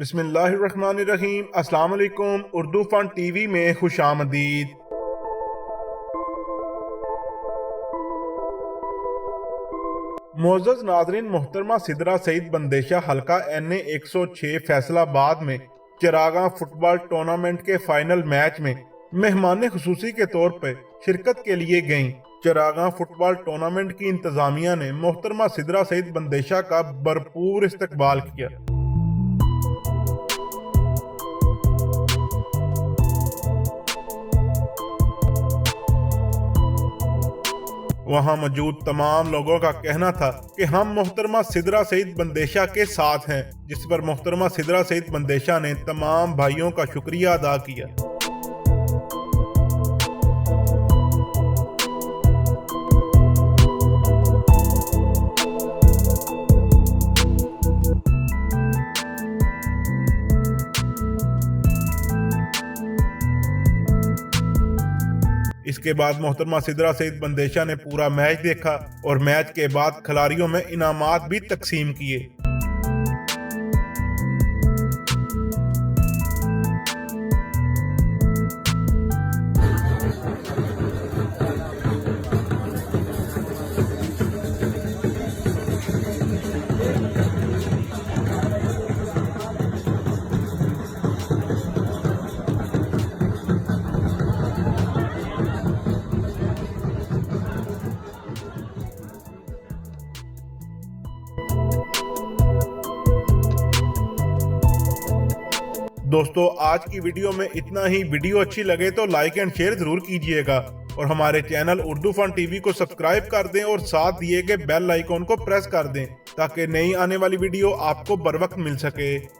बिस्मिल्लाहिर्रहमानिर्रहीम। अस्सलाम वालेकुम। उर्दू फन टीवी में खुशामदीद। मोअज़्ज़ज़ नाज़रीन, मोहतरमा सिदरा सईद बंदेशा हल्का NA 106 फैसलाबाद में चिरागा फुटबॉल टूर्नामेंट के फाइनल मैच में मेहमान खुसूसी के तौर पर शिरकत के लिए गईं। चिरागा फुटबॉल टूर्नामेंट की इंतजामिया ने मोहतरमा सिदरा सईद बंदेशा का भरपूर इस्तकबाल किया। वहां मौजूद तमाम लोगों का कहना था कि हम मोहतरमा सिदरा सईद बंदेशा के साथ हैं, जिस पर मोहतरमा सिदरा सईद बंदेशा ने तमाम भाइयों का शुक्रिया अदा किया। इसके बाद मोहतरमा सिदरा सईद बंदेशा ने पूरा मैच देखा और मैच के बाद खिलाड़ियों में इनामात भी तकसीम किए। दोस्तों, आज की वीडियो में इतना ही। वीडियो अच्छी लगे तो लाइक एंड शेयर जरूर कीजिएगा और हमारे चैनल उर्दू फन टीवी को सब्सक्राइब कर दें और साथ दिए गए बेल आइकॉन को प्रेस कर दें ताकि नई आने वाली वीडियो आपको बर वक्त मिल सके।